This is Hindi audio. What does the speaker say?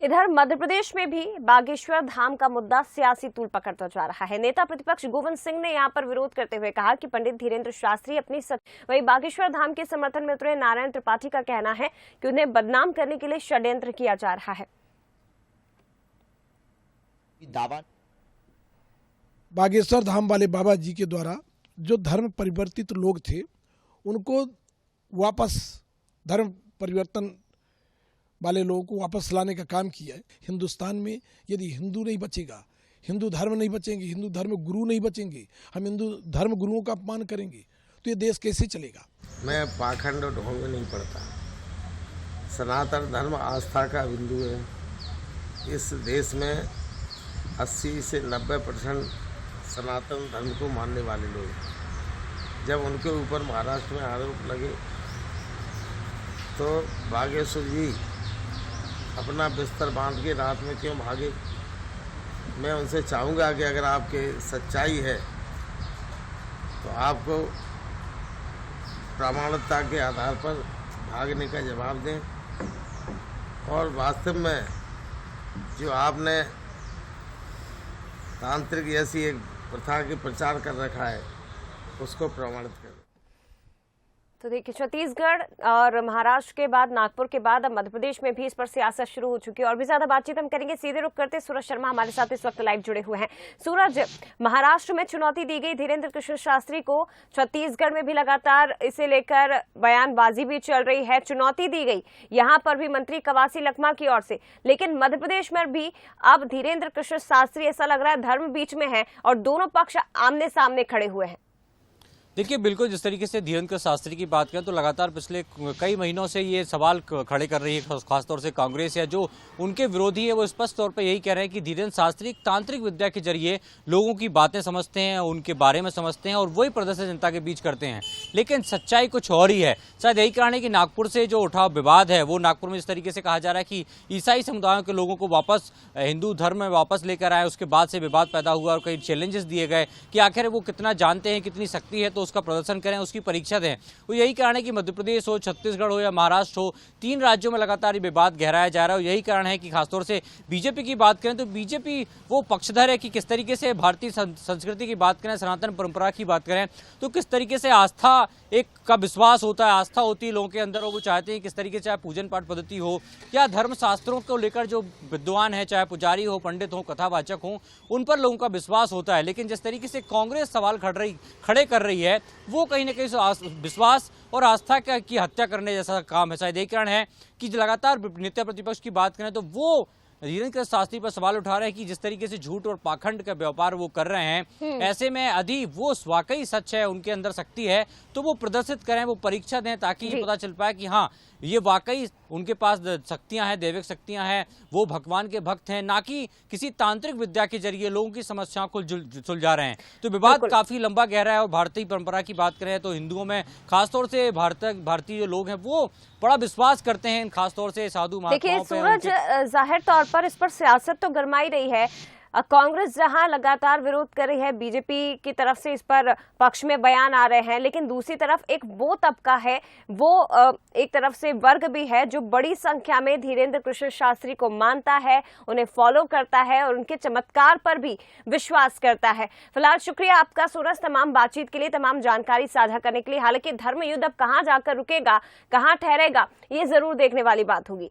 इधर मध्य प्रदेश में भी बागेश्वर धाम का मुद्दा सियासी तूल पकड़ता जा रहा है। नेता प्रतिपक्ष गोविंद सिंह ने यहां पर विरोध करते हुए कहा कि पंडित धीरेन्द्र शास्त्री अपनी वही बागेश्वर धाम के समर्थन में उतरे नारायण त्रिपाठी का कहना है कि उन्हें बदनाम करने के लिए षड्यंत्र किया जा रहा है। बागेश्वर धाम वाले बाबा जी के द्वारा जो धर्म परिवर्तित लोग थे उनको वापस धर्म परिवर्तन वाले लोगों को वापस लाने का काम किया है। हिंदुस्तान में यदि हिंदू नहीं बचेगा, हिंदू धर्म नहीं बचेंगे, हिंदू धर्म गुरु नहीं बचेंगे, हम हिंदू धर्म गुरुओं का अपमान करेंगे तो ये देश कैसे चलेगा। मैं पाखंड और ढोंग नहीं पढ़ता। सनातन धर्म आस्था का बिंदु है। इस देश में 80 से 90% सनातन धर्म को मानने वाले लोग हैं। जब उनके ऊपर महाराष्ट्र में आरोप लगे तो बागेश्वर जी अपना बिस्तर बांध के रात में क्यों भागे। मैं उनसे चाहूँगा कि अगर आपके सच्चाई है तो आपको प्रामाणिकता के आधार पर भागने का जवाब दें, और वास्तव में जो आपने तांत्रिक ऐसी एक प्रथा के प्रचार कर रखा है उसको प्रमाणित करें। तो देखिए, छत्तीसगढ़ और महाराष्ट्र के बाद, नागपुर के बाद अब मध्य प्रदेश में भी इस पर सियासत शुरू हो चुकी है। और भी ज्यादा बातचीत हम करेंगे। सीधे रुख करते सूरज शर्मा हमारे साथ इस वक्त लाइव जुड़े हुए हैं। सूरज, महाराष्ट्र में चुनौती दी गई धीरेन्द्र कृष्ण शास्त्री को, छत्तीसगढ़ में भी लगातार इसे लेकर बयानबाजी भी चल रही है, चुनौती दी गई यहाँ पर भी मंत्री कवासी लखमा की ओर से, लेकिन मध्य प्रदेश में भी अब धीरेन्द्र कृष्ण शास्त्री ऐसा लग रहा है धर्म बीच में है और दोनों पक्ष आमने सामने खड़े हुए हैं। देखिए, बिल्कुल जिस तरीके से धीरेन्द्र शास्त्री की बात करें तो लगातार पिछले कई महीनों से ये सवाल खड़े कर रही है, खासतौर से कांग्रेस या जो उनके विरोधी है वो स्पष्ट तौर पर यही कह रहे हैं कि धीरेन्द्र शास्त्री तांत्रिक विद्या के जरिए लोगों की बातें समझते हैं, उनके बारे में समझते हैं और वही प्रदर्शन जनता के बीच करते हैं। लेकिन सच्चाई कुछ और ही है। शायद यही कारण है कि नागपुर से जो उठा विवाद है वो नागपुर में इस तरीके से कहा जा रहा है कि ईसाई समुदायों के लोगों को वापस हिंदू धर्म में वापस लेकर आए, उसके बाद से विवाद पैदा हुआ और कई चैलेंजेस दिए गए कि आखिर वो कितना जानते हैं, कितनी शक्ति है, तो उसका प्रदर्शन करें, उसकी परीक्षा दें। वो यही कारण है कि मध्य प्रदेश हो, छत्तीसगढ़ हो या महाराष्ट्र हो, 3 राज्यों में लगातार ये विवाद गहराया जा रहा है। यही कारण है कि खासतौर से बीजेपी की बात करें तो बीजेपी वो पक्षधर है कि किस तरीके से भारतीय संस्कृति की बात करें, सनातन परंपरा की बात करें तो किस तरीके से आस्था एक का विश्वास होता है, आस्था होती है लोगों के अंदर, और वो चाहते हैं किस तरीके से चाहे पूजन पाठ पद्धति हो या धर्म शास्त्रों को लेकर जो विद्वान है, चाहे पुजारी हो, पंडित हो, कथावाचक हो, उन पर लोगों का विश्वास होता है। लेकिन जिस तरीके से कांग्रेस सवाल खड़े कर रही है वो कहीं ना कहीं विश्वास और आस्था की हत्या करने जैसा काम है। शायद यही कारण है कि लगातार नेता प्रतिपक्ष की बात करें तो वो धीरेन्द्र शास्त्री पर सवाल उठा रहे हैं कि जिस तरीके से झूठ और पाखंड का व्यापार वो कर रहे हैं, ऐसे में यदि वो वाकई सच है, उनके अंदर शक्ति है तो वो प्रदर्शित करें, वो परीक्षा दें ताकि ये पता चल पाए कि हाँ ये वाकई उनके पास शक्तियां हैं, दैविक शक्तियां हैं, वो भगवान के भक्त हैं, ना कि किसी तांत्रिक विद्या के जरिए लोगों की समस्याओं को सुलझा रहे हैं। तो विवाद काफी लंबा गहरा है। और भारतीय परंपरा की बात करें तो हिंदुओं में खासतौर से भारतीय जो लोग हैं वो बड़ा विश्वास करते हैं खासतौर से साधु महात्माओं पे। देखिए सूरज, जाहिर तौर पर इस पर सियासत तो गरमाई रही है। कांग्रेस जहां लगातार विरोध कर रही है, बीजेपी की तरफ से इस पर पक्ष में बयान आ रहे हैं, लेकिन दूसरी तरफ एक वो तबका है, वो एक तरफ से वर्ग भी है जो बड़ी संख्या में धीरेन्द्र कृष्ण शास्त्री को मानता है, उन्हें फॉलो करता है और उनके चमत्कार पर भी विश्वास करता है। फिलहाल शुक्रिया आपका सूरज, तमाम बातचीत के लिए, तमाम जानकारी साझा करने के लिए। हालांकि धर्म युद्ध अब कहां जाकर रुकेगा, कहां ठहरेगा, ये जरूर देखने वाली बात होगी।